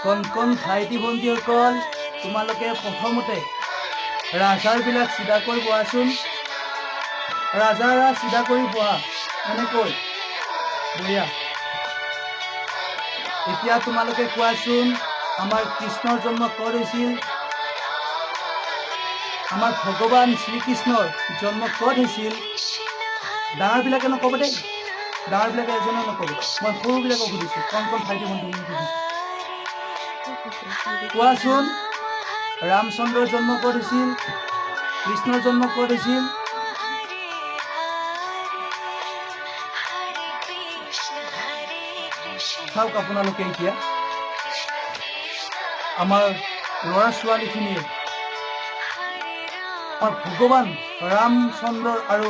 কণ ভাইটি ভণ্টিসকল, তোমালোকে প্ৰথমতে ৰাজাৰবিলাক চিধা কৰি বহাচোন। ৰাজাৰা চিধা কৰি বহা, এনেকৈ বঢ়িয়া। এতিয়া তোমালোকে কোৱাচোন, আমাৰ কৃষ্ণৰ জন্ম ক'ত হৈছিল? আমাৰ ভগৱান শ্ৰীকৃষ্ণৰ জন্ম ক'ত হৈছিল? ডাঙৰবিলাকে নক'ব দেই, ডাঙৰবিলাকে এজনে নক'ব, মই সৰুবিলাকক সুধিছোঁ, কণ ভাইটি ভণ্টি সুধিছোঁ। কোৱাচোন, ৰামচন্দ্ৰৰ জন্ম ক'ত হৈছিল? কৃষ্ণৰ জন্ম ক'ত হৈছিল? চাওক আপোনালোকে এতিয়া আমাৰ ল'ৰা ছোৱালীখিনিয়ে আমাৰ ভগৱান ৰামচন্দ্ৰ আৰু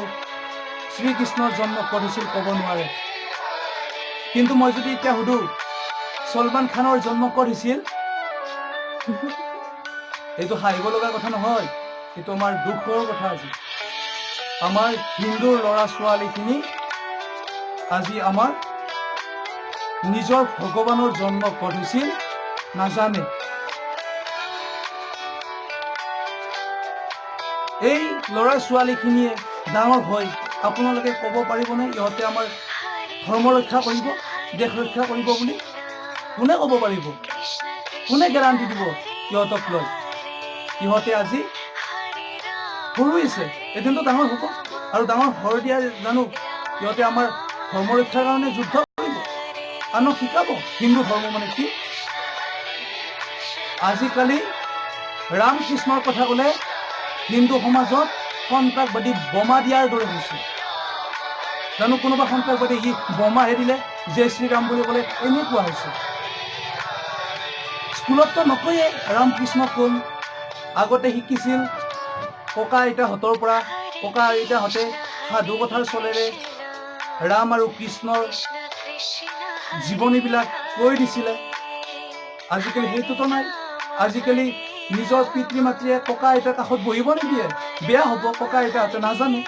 শ্ৰীকৃষ্ণৰ জন্ম ক'ত হৈছিল ক'ব নোৱাৰে। কিন্তু মই যদি এতিয়া সুধো সলমান খানৰ জন্ম ক'ত হৈছিল, এইটো হাঁহিব লগা কথা নহয়, এইটো আমাৰ দুখৰ কথা। আজি আমাৰ হিন্দুৰ ল'ৰা ছোৱালীখিনি আজি আমাৰ নিজৰ ভগৱানৰ জন্ম ক'ত হৈছিল নাজানে। এই ল'ৰা ছোৱালীখিনিয়ে ডাঙৰ হৈ আপোনালোকে ক'ব পাৰিবনে ইহঁতে আমাৰ ধৰ্ম ৰক্ষা কৰিব, দেশ ৰক্ষা কৰিব বুলি? কোনে ক'ব পাৰিব? কোনে গেৰাণ্টি দিব ইহঁতক লৈ? ইহঁতে আজি সৰু হৈছে, এদিনটো ডাঙৰ হ'ব, আৰু ডাঙৰ হৈ দিয়া জানো ইহঁতে আমাৰ ধৰ্ম ৰক্ষাৰ কাৰণে যুদ্ধ কৰিব, আনক শিকাব হিন্দু ধৰ্ম মানে কি। আজিকালি ৰাম কৃষ্ণৰ কথা ক'লে হিন্দু সমাজত সন্ত্ৰাসবাদী বোমা দিয়াৰ দৰে হৈছে। জানো কোনোবা সন্ত্ৰাসবাদী সি বোমাহে দিলে জয় শ্ৰীৰাম বুলি ক'লে এনেকুৱা হৈছে। স্কুলততো নকয়ে ৰাম কৃষ্ণ কোন, আগতে শিকিছিল ককা আইতাহঁতৰ পৰা। ককা আইতাহঁতে সাধু কথাৰ চলেৰে ৰাম আৰু কৃষ্ণৰ জীৱনীবিলাক কৈ দিছিলে। আজিকালি সেইটোতো নাই। আজিকালি নিজৰ পিতৃ মাতৃয়ে ককা আইতাৰ কাষত বহিব নিদিয়ে, বেয়া হ'ব, ককা আইতাহঁতে নাজানে।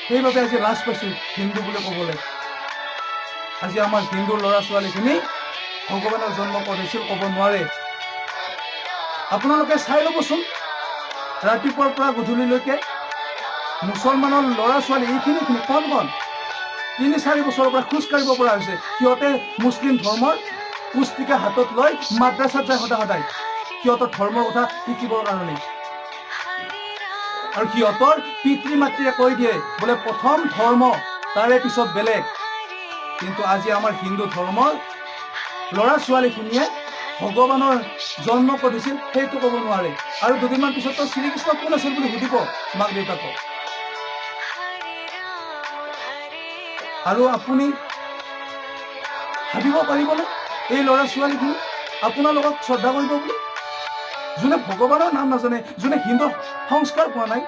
সেইবাবে আজি লাজ পাইছোঁ হিন্দু বুলি ক'বলৈ। আজি আমাৰ হিন্দুৰ ল'ৰা ছোৱালীখিনি ভগৱানৰ জন্ম ক'ত হৈছিল ক'ব নোৱাৰে। আপোনালোকে চাই ল'বচোন, ৰাতিপুৱাৰ পৰা গধূলিলৈকে মুছলমানৰ ল'ৰা ছোৱালী এইখিনি কণ 3-4 বছৰৰ পৰা খোজ কাঢ়িব পৰা হৈছে। সিহঁতে মুছলিম ধৰ্মৰ পুস্তিকা হাতত লৈ মাদ্ৰাছাত যায় সদায় সিহঁতৰ ধৰ্মৰ কথা শিকিবৰ কাৰণে। আৰু সিহঁতৰ পিতৃ মাতৃয়ে কৈ দিয়ে বোলে প্ৰথম ধৰ্ম তাৰে পিছত বেলেগ। কিন্তু আজি আমাৰ হিন্দু ধৰ্মৰ ল'ৰা ছোৱালীখিনিয়ে ভগৱানৰ জন্ম ক'ত হৈছিল সেইটো ক'ব নোৱাৰে। আৰু দুদিনমান পিছততো শ্ৰীকৃষ্ণ কোন আছিল বুলি সুধিব মাক দেউতাকক। আৰু আপুনি ভাবিব পাৰিবনে এই ল'ৰা ছোৱালীখিনি আপোনালোকক শ্ৰদ্ধা কৰিব বুলি? যোনে ভগৱানৰ নাম নাজানে, যোনে হিন্দু সংস্কাৰ পোৱা নাই,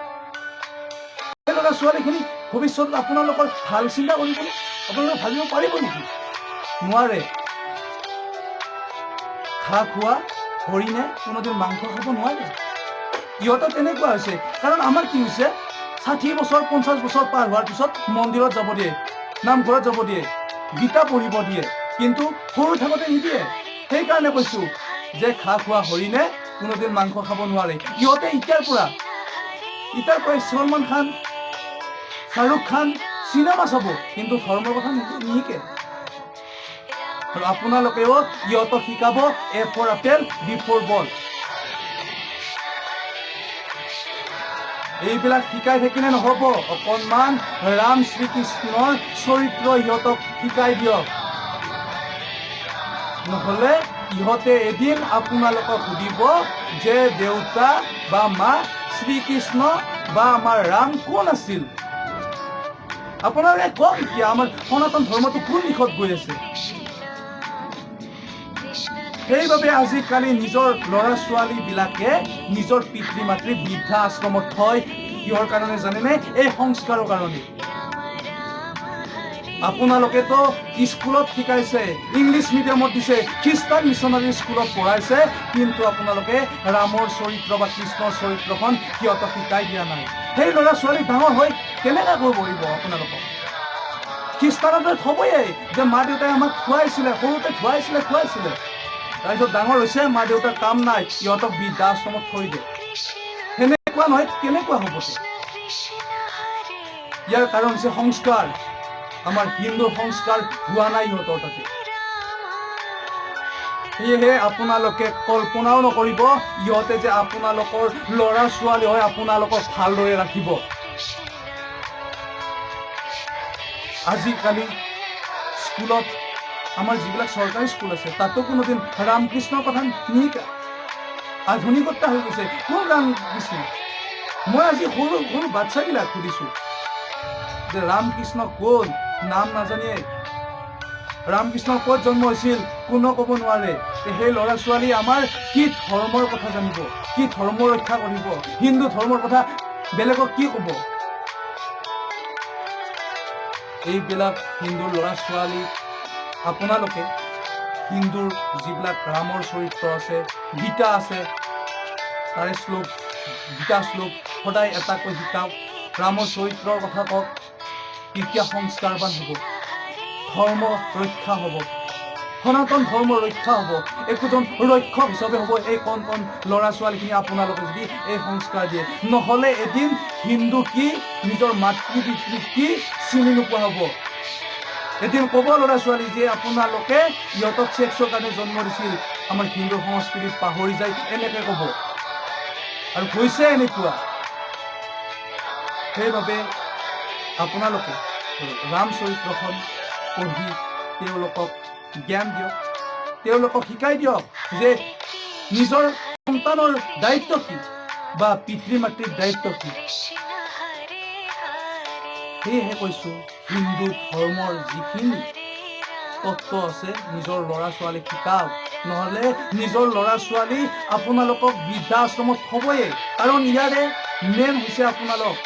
এই ল'ৰা ছোৱালীখিনি ভৱিষ্যত আপোনালোকৰ ভাল চিন্তা কৰিবলৈ আপোনালোকে ভাবিব পাৰিব নেকি? নোৱাৰে। ঘাঁহ খোৱা হৰিণে কোনোদিন মাংস খাব নোৱাৰে। ইহঁতৰ তেনেকুৱা হৈছে। কাৰণ আমাৰ কি হৈছে, 60 বছৰ 50 বছৰ পাৰ হোৱাৰ পিছত মন্দিৰত যাব দিয়ে, নামঘৰত যাব দিয়ে, গীতা পঢ়িব দিয়ে, কিন্তু সৰু থাকোঁতে নিদিয়ে। সেইকাৰণে কৈছোঁ যে ঘাঁহ খোৱা হৰিণে কোনোদিন মাংস খাব নোৱাৰে। ইহঁতে এতিয়াৰ পৰাই সলমান খান, শ্বাহৰুখ খান চিনেমা চাব, কিন্তু ধৰ্মৰ কথা নিশিকে। আৰু আপোনালোকেও ইহঁতক শিকাব A for apple, B for ball। এইবিলাক শিকাই থাকিলে নহ'ব। অকণমান ৰাম শ্ৰীকৃষ্ণৰ চৰিত্ৰ ইহঁতক শিকাই দিয়ক, নহ'লে ইহঁতে এদিন আপোনালোকক সুধিব যে দেউতা বা মা শ্ৰীকৃষ্ণ বা আমাৰ ৰাম কোন আছিল? আপোনালোকে কওক এতিয়া আমাৰ সনাতন ধৰ্মটো কোন দিশত গৈ আছে? সেইবাবে আজিকালি নিজৰ ল'ৰা ছোৱালীবিলাকে নিজৰ পিতৃ মাতৃ বৃদ্ধা আশ্ৰমত থয়। কিহৰ কাৰণে জানেনে? এই সংস্কাৰৰ কাৰণে। আপোনালোকেতো স্কুলত শিকাইছে, ইংলিছ মিডিয়ামত দিছে, খ্ৰীষ্টান মিছনাৰী স্কুলত পঢ়াইছে, কিন্তু আপোনালোকে ৰামৰ চৰিত্ৰ বা কৃষ্ণৰ চৰিত্ৰখন সিহঁতক শিকাই দিয়া নাই। সেই ল'ৰা ছোৱালী ডাঙৰ হৈ কেনেকৈ কৰিব আপোনালোকক? খ্ৰীষ্টানতে থবয়ে যে মা দেউতাই আমাক খুৱাইছিলে, সৰুতে খুৱাইছিলে। তাৰপিছত ডাঙৰ হৈছে, মা দেউতাৰ কাম নাই, ইহঁতক বৃদ্ধাশ্ৰমত থৈ দিয়ে। সেনেকুৱা নহয়, কেনেকুৱা হ'ব? ইয়াৰ কাৰণ হৈছে সংস্কাৰ। আমাৰ হিন্দু সংস্কাৰ হোৱা নাই ইহঁতৰ তাতে। সেয়েহে আপোনালোকে কল্পনাও নকৰিব ইহঁতে যে আপোনালোকৰ ল'ৰা ছোৱালী হয় আপোনালোকক ভালদৰে ৰাখিব। আজিকালি স্কুলত, আমাৰ যিবিলাক চৰকাৰী স্কুল আছে, তাতো কোনোদিন ৰামকৃষ্ণৰ কথা নিশিকায়। আধুনিকতা হৈ গৈছে। কোন ৰামকৃষ্ণ? মই আজি সৰু সৰু বাচ্চাবিলাক সুধিছো যে ৰামকৃষ্ণ কোন, নাম নাজানিয়ে। ৰামকৃষ্ণ ক'ত জন্ম হৈছিল কোনো ক'ব নোৱাৰে। সেই ল'ৰা ছোৱালী আমাৰ কি ধৰ্মৰ কথা জানিব, কি ধৰ্ম ৰক্ষা কৰিব, হিন্দু ধৰ্মৰ কথা বেলেগক কি ক'ব? এইবিলাক হিন্দুৰ ল'ৰা ছোৱালী আপোনালোকে হিন্দুৰ যিবিলাক ৰামৰ চৰিত্ৰ আছে, গীতা আছে, তাৰে শ্লোক, গীতা শ্লোক সদায় এটাকৈ শিকাওক, ৰামৰ চৰিত্ৰৰ কথা কওক। তেতিয়া সংস্কাৰবান হ'ব, ধৰ্ম ৰক্ষা হ'ব, সনাতন ধৰ্ম ৰক্ষা হ'ব। একোজন ৰক্ষক হিচাপে হ'ব এই কণ কণ ল'ৰা ছোৱালীখিনি আপোনালোকে যদি এই সংস্কাৰ দিয়ে। নহ'লে এদিন হিন্দু কি, নিজৰ মাতৃ পিতৃ কি চিনি নোপোৱা হ'ব। এদিন ক'ব ল'ৰা ছোৱালী যে আপোনালোকে ইহঁতক ছেক্সৰ কাৰণে জন্ম দিছিল, আমাৰ হিন্দু সংস্কৃতিত পাহৰি যায়, এনেকে ক'ব। আৰু হৈছে এনেকুৱা। সেইবাবে আপোনালোকে ৰাম চৰিত্ৰখন পঢ়ি তেওঁলোকক জ্ঞান দিয়ক, তেওঁলোকক শিকাই দিয়ক যে নিজৰ সন্তানৰ দায়িত্ব কি বা পিতৃ মাতৃৰ দায়িত্ব কি। সেয়েহে কৈছো, হিন্দু ধৰ্মৰ যিখিনি তত্ত্ব আছে নিজৰ ল'ৰা ছোৱালীক শিকাওক। নহ'লে নিজৰ ল'ৰা ছোৱালী আপোনালোকক বৃদ্ধাশ্ৰমত থবয়ে। কাৰণ ইয়াৰে মেইন হৈছে আপোনালোক,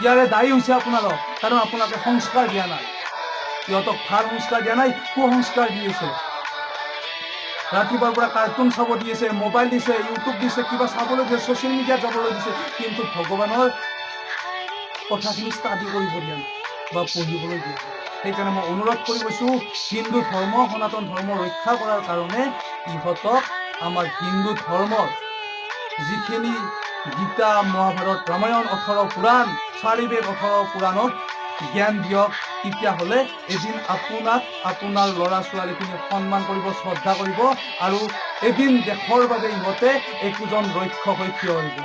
ইয়াৰে দায়ী হৈছে আপোনালোক। কাৰণ আপোনালোকে সংস্কাৰ দিয়া নাই, সিহঁতক ভাল সংস্কাৰ দিয়া নাই, কুসংস্কাৰ দি আছে। ৰাতিপুৱাৰ পৰা কাৰ্টুন চাব দি আছে, মোবাইল দিছে, ইউটিউব দিছে, কিবা চাবলৈ দিছে, ছ'চিয়েল মিডিয়াত যাবলৈ দিছে, কিন্তু ভগৱানৰ কথাখিনি ষ্টাডি কৰিব দিয়া নাই বা পঢ়িবলৈ দিয়া নাই। সেইকাৰণে মই অনুৰোধ কৰি কৈছো, হিন্দু ধৰ্ম, সনাতন ধৰ্ম ৰক্ষা কৰাৰ কাৰণে ইহঁতক আমাৰ হিন্দু ধৰ্মৰ যিখিনি গীতা, মহাভাৰত, ৰামায়ণ 18 পুৰাণ, 4 বেদ 18 পুৰাণত জ্ঞান দিয়ক। তেতিয়াহ'লে এদিন আপোনাক আপোনাৰ ল'ৰা ছোৱালীখিনি সন্মান কৰিব, শ্ৰদ্ধা কৰিব, আৰু এদিন দেশৰ বাবে ইহঁতে একোজন ৰক্ষক হৈ থিয় হ'ব।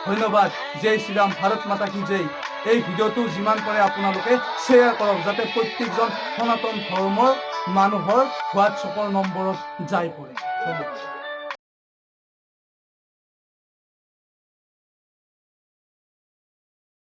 ধন্যবাদ। জয় শ্ৰীৰাম, ভাৰত মাতা কি জয়। এই ভিডিঅ'টো যিমান পাৰে আপোনালোকে শ্বেয়াৰ কৰক, যাতে প্ৰত্যেকজন সনাতন ধৰ্মৰ মানুহৰ হোৱাটছএপৰ নম্বৰত যাই পৰে। ধন্যবাদ।